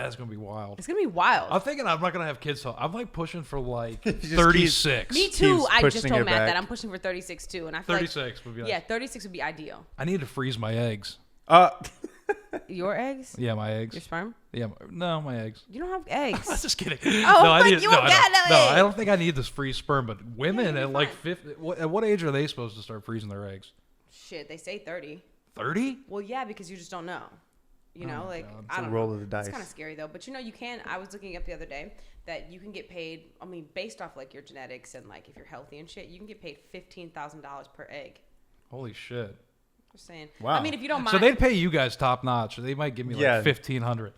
That's gonna be wild. It's gonna be wild. I'm thinking I'm not gonna have kids. So I'm like pushing for like Just 36. Me too. keeps I just pushing told it Matt back. that I'm pushing for 36 too, and I feel 36 would be. like 36 would be ideal. I need to freeze my eggs. Your eggs? Yeah, my Your eggs. sperm? Yeah, no, my eggs. You don't have eggs. I'm just kidding. Oh, I fuck, need. you No, don't got no no, eggs. I don't think I need this freeze sperm. But women you'll at be like fine. 50, at what age are they supposed to start freezing their eggs? Shit, they say 30. 30? Well, yeah, because you just don't know. You know, my like God. I It's a don't roll know. of the dice. It's kind of scary though, but you know, you can. I was looking up the other day that you can get paid. I mean, based off like your genetics and like if you're healthy and shit, you can get paid $15,000 per egg. Holy shit! Just saying. Wow. I mean, if you don't mind. So they'd pay you guys top notch. They might give me like Yeah. 1,500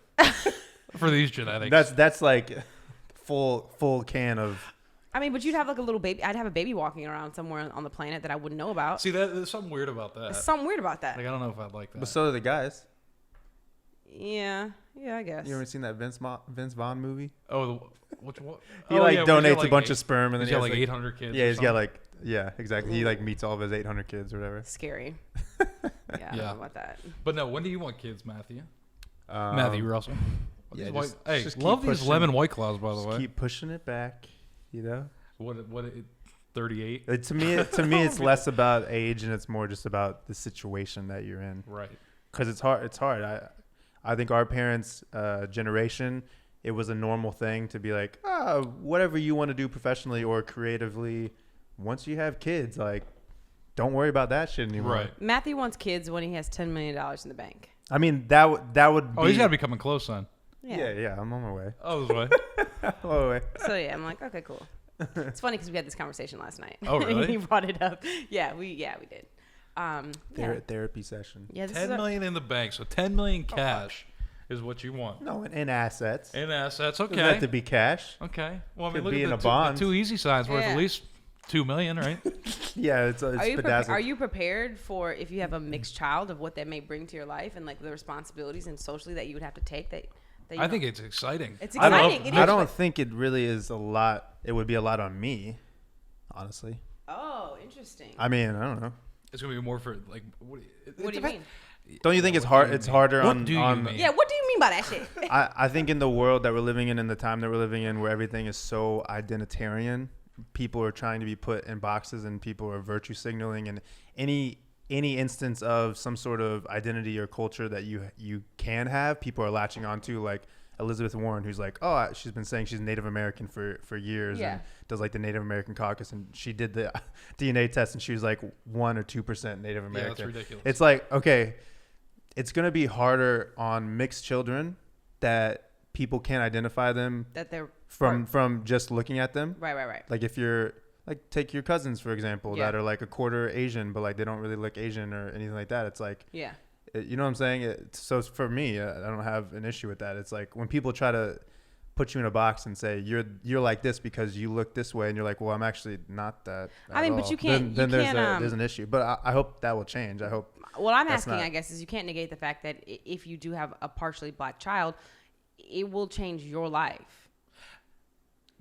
for these genetics. That's like full can of. I mean, but you'd have like a little baby. I'd have a baby walking around somewhere on the planet that I wouldn't know about. See, there's something weird about that. There's something weird about that. Like I don't know if I'd like that. But so do the guys. Yeah, I guess. You ever seen that Vince Vaughn movie? Oh, which one? He Oh, like yeah, where he's donates got, a bunch eight- of sperm and then He's he got has, like 800 kids. Yeah, or he's got something. like exactly. He like meets all of his 800 kids or whatever. Scary. Yeah, I don't Yeah. know about that. But no, when do you want kids, Matthew? Um, Matthew Russell. yeah, These just- hey, just keep love these pushing- lemon white claws, by the Just way. keep pushing it back, you know. What? 38? To me, it's less about age and it's more just about the situation that you're in. Right. Because it's hard. It's hard. I think our parents' generation, it was a normal thing to be like, whatever you want to do professionally or creatively. Once you have kids, like, don't worry about that shit anymore. Right. Matthew wants kids when he has $10 million in the bank. I mean, that would be. Oh, he's got to be coming close then. Yeah. I'm on my way. Oh, this way. I'm on my way. So yeah, I'm like, okay, cool. It's funny because we had this conversation last night. Oh, really? He brought it up. Yeah, we did. Yeah. Therapy session. Yeah, this 10 is million in the bank, so 10 million cash is what you want. No, in assets. In assets, Doesn't okay. have to be cash. Okay. Well, I mean, Could look be at in the, a two, bond. the two easy signs worth Yeah. at least 2 million, right? Yeah, it's bedazzled. are you prepared for if you have a mixed child of what that may bring to your life and like the responsibilities and socially that you would have to take that you I know- think it's exciting. It's I love- exciting. It I is, don't but- think it really is a lot. It would be a lot on me, honestly. Oh, interesting. I mean, I don't know. It's going to be more for, like, what What do you mean? Don't you think it's What hard? do you It's mean? harder What on. do you on mean? Yeah, what do you mean by that shit? I think in the world that we're living in the time that we're living in, where everything is so identitarian, people are trying to be put in boxes, and people are virtue signaling, and any instance of some sort of identity or culture that you can have, people are latching onto, like Elizabeth Warren, who's like, she's been saying she's Native American for years, Yeah. and does like the Native American caucus, and she did the DNA test, and she was like 1 or 2% Native Yeah, American. that's ridiculous. It's like, okay, it's gonna be harder on mixed children that people can't identify them that they're from just looking at them. right. Like if you're like, take your cousins for example, Yeah. that are like a quarter Asian, but like they don't really look Asian or anything like that. It's like, Yeah. you know what I'm saying? So for me, I don't have an issue with that. It's like when people try to put you in a box and say you're like this because you look this way, and you're like, well, I'm actually not that. I mean, at but all. you can't- Then you there's can't, there's an issue. But I hope that will change. I hope. What I'm That's asking, not- I guess, is you can't negate the fact that if you do have a partially black child, it will change your life.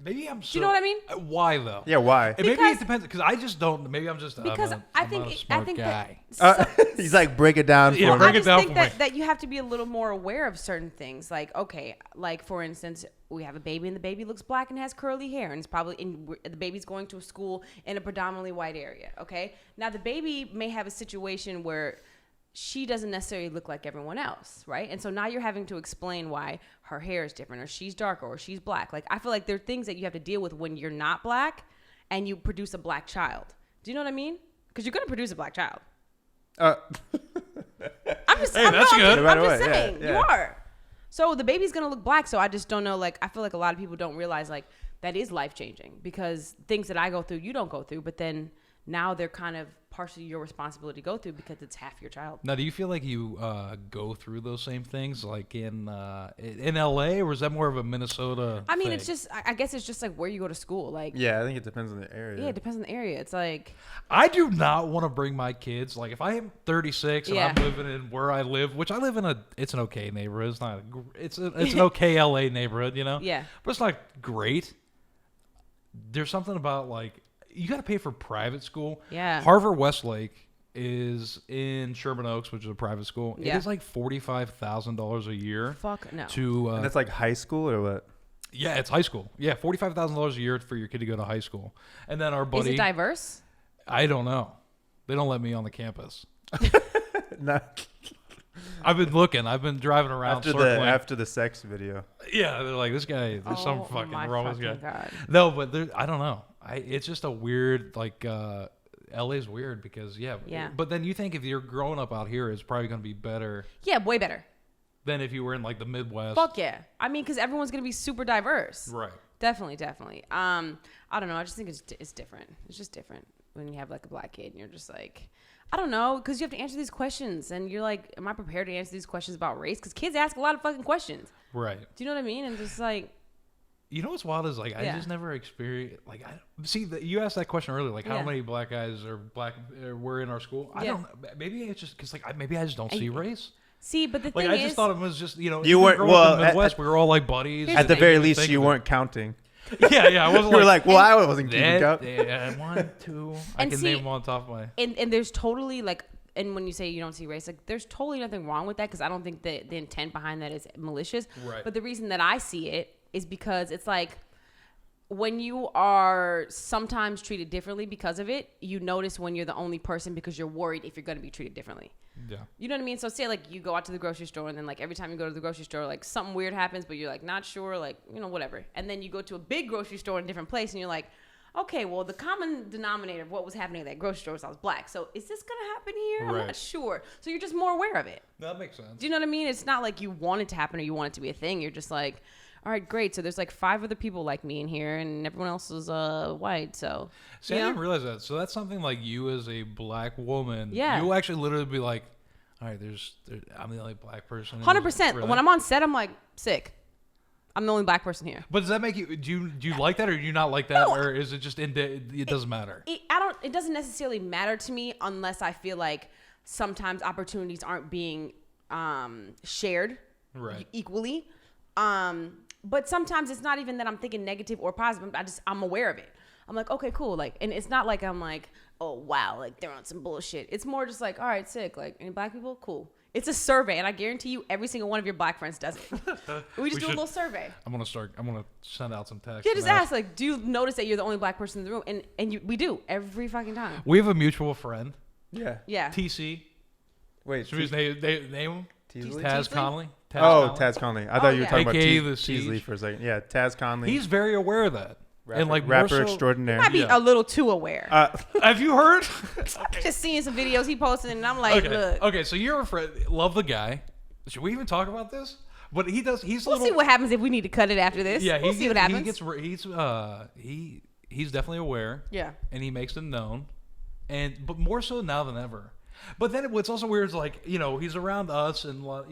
Maybe I'm so... Do you know what I mean? Why, though? Yeah. Why? And maybe Because- it depends, because I just don't... Maybe I'm just... Because I'm I not think a I smart think guy. that He's like, break it down for Yeah, me. break I it just down think for me. that you have to be a little more aware of certain things. Like, okay, like for instance, we have a baby and the baby looks black and has curly hair, and it's probably the baby's going to a school in a predominantly white area. Okay, now the baby may have a situation where she doesn't necessarily look like everyone else, right? And so now you're having to explain why her hair is different, or she's darker, or she's black. Like, I feel like there are things that you have to deal with when you're not black and you produce a black child. Do you know what I mean? Because you're going to produce a black child. I'm just, Hey, I'm, that's no, good. I'm Right just away, yeah, saying, yeah. you are. So the baby's going to look black. So I just don't know. Like, I feel like a lot of people don't realize, like, that is life changing, because things that I go through, you don't go through. But then now they're kind of partially your responsibility to go through because it's half your child. Now, do you feel like you go through those same things, like in LA, or is that more of a Minnesota I mean, thing? it's just, I guess it's just like where you go to school. Like, Yeah, I think it depends on the area. yeah, it depends on the area. It's like, I do not want to bring my kids. Like, if I am 36 and Yeah. I'm living in where I live, which I live in it's an okay neighborhood. It's not, it's an okay LA neighborhood, you know? Yeah. But it's not great. There's something about, like, you got to pay for private school. Yeah. Harvard Westlake is in Sherman Oaks, which is a private school. Yeah. It is like $45,000 a year. Fuck no. To And that's like high school or what? yeah, it's high school. Yeah, $45,000 a year for your kid to go to high school. And then our Is buddy, it diverse? I don't know. They don't let me on the campus. No, I've been looking. I've been driving around circling. after the sex video. Yeah, they're like, this guy, there's something fucking my wrong with this fucking guy. God. No, but I don't know. It's just a weird, like, LA's weird because, yeah. Yeah. But then you think if you're growing up out here, it's probably going to be better Yeah, way better. than if you were in, like, the Midwest. Fuck yeah. I mean, because everyone's gonna be super diverse. Right. Definitely. I don't know. I just think it's different. It's just different when you have like a black kid and you're just like, I don't know, because you have to answer these questions and you're like, am I prepared to answer these questions about race? Because kids ask a lot of fucking questions. Right. Do you know what I mean? And just like, You know what's wild is, like, I Yeah. just never experienced, like, you asked that question earlier, like, how Yeah. many black guys were in our school? I Yeah. don't know. Maybe it's just because, like, maybe I just don't see race. see, but the Like, thing I is, just thought it was just, you know, You even weren't- growing up well, in the Midwest, we were all like buddies. Here's At the thing. very Didn't least, think you of it. weren't counting. Yeah, I wasn't You were like, like, well, I wasn't keeping count. yeah, 1, 2. I And can see- name them on top of my. and there's totally like, and when you say you don't see race, like there's totally nothing wrong with that because I don't think the intent behind that is malicious. Right. But the reason that I see it is because it's like when you are sometimes treated differently because of it, you notice when you're the only person because you're worried if you're going to be treated differently. Yeah. You know what I mean? So say like you go out to the grocery store and then like every time you go to the grocery store, like something weird happens, but you're like not sure, like, you know, whatever. And then you go to a big grocery store in a different place and you're like, okay, well, the common denominator of what was happening at that grocery store was I was black. So is this going to happen here? I'm Right. not sure. So you're just more aware of it. That makes sense. Do you know what I mean? It's not like you want it to happen or you want it to be a thing. You're just like, all right, great. So there's like 5 other people like me in here and everyone else is white. So, See, you I know? didn't realize that. So that's something like you as a black woman. Yeah. You actually literally be like, all right, I'm the only black person. in this- 100%. really? When I'm on set, I'm like, sick. I'm the only black person here. But does that make you? Do you like that, or do you not like that, or is it just it doesn't matter? It doesn't necessarily matter to me unless I feel like sometimes opportunities aren't being shared Right. equally. But sometimes it's not even that I'm thinking negative or positive. I'm aware of it. I'm like, okay, cool. Like, and it's not like I'm like, oh wow, like they're on some bullshit. It's more just like, all right, sick. Like, any black people? Cool. It's a survey, and I guarantee you, every single one of your black friends does it. We just do a little survey. I'm gonna send out some text. Yeah, and just ask, like, do you notice that you're the only black person in the room? And we do every fucking time. We have a mutual friend, Yeah. Yeah. TC. Wait. Should we just name him? Teasley? Taz Teasley? Conley. Oh, Conley. Taz Conley. I thought you were yeah. talking about AKA the Teasley Siege. for a second. Yeah, Taz Conley. He's very aware of that. rapper, and like more rapper so- extraordinaire. Might be Yeah. a little too aware. Have you heard? I'm just seeing some videos he posted, and I'm like, okay. look. Okay, so you're a friend. Love the guy. Should we even talk about this? But he does. He's a We'll little. see what happens if we need to cut it after this. Yeah, we'll see what happens. He's definitely aware. Yeah. And he makes it known, but more so now than ever. But then what's also weird is like, you know, he's around us and a lot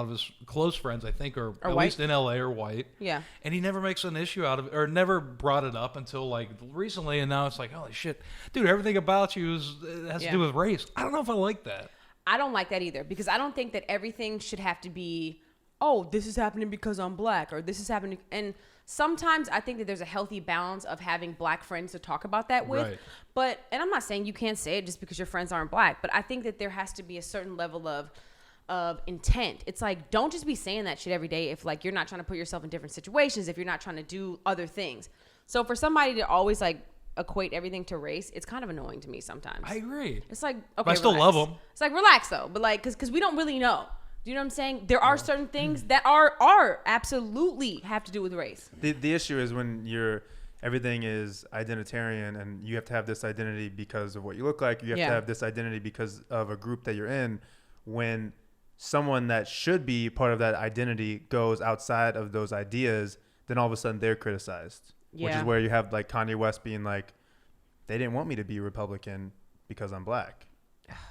of his close friends I think are at white. least in LA are white. Yeah. And he never makes an issue out of it, or never brought it up until like recently, and now it's like, holy shit, dude, everything about you has to Yeah. do with race. I don't know if I like that. I don't like that either because I don't think that everything should have to be, oh, this is happening because I'm black or this is happening. And sometimes I think that there's a healthy balance of having black friends to talk about that with. Right. But, and I'm not saying you can't say it just because your friends aren't black, but I think that there has to be a certain level of intent. It's like, don't just be saying that shit every day if like you're not trying to put yourself in different situations, if you're not trying to do other things. So for somebody to always like equate everything to race, it's kind of annoying to me sometimes. I agree. It's like, okay, But I still relax. love 'em. It's like, relax though, but like, cause we don't really know. Do you know what I'm saying? There are certain things that are absolutely have to do with race. The issue is when everything is identitarian and you have to have this identity because of what you look like. You have Yeah. to have this identity because of a group that you're in. When someone that should be part of that identity goes outside of those ideas, then all of a sudden they're criticized. Which Yeah. is where you have like Kanye West being like, they didn't want me to be Republican because I'm black.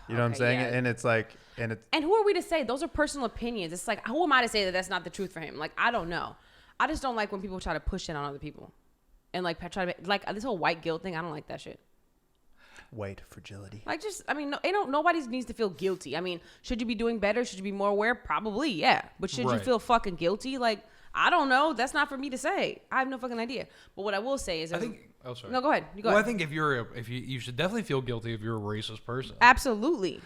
You know what I'm Okay, saying? yeah. And it's like, and it's, And who are we to say? Those are personal opinions. It's like, who am I to say that that's not the truth for him? Like, I don't know. I just don't like when people try to push it on other people. And like try to, like this whole white guilt thing, I don't like that shit. white fragility. Like just, I mean, nobody needs to feel guilty. I mean, should you be doing better? Should you be more aware? Probably, yeah. But should you Right. feel fucking guilty? Like, I don't know. That's not for me to say. I have no fucking idea. But what I will say is, I think Oh, sorry. No, go ahead. You go Well, I ahead. think if you should definitely feel guilty if you're a racist person. Absolutely.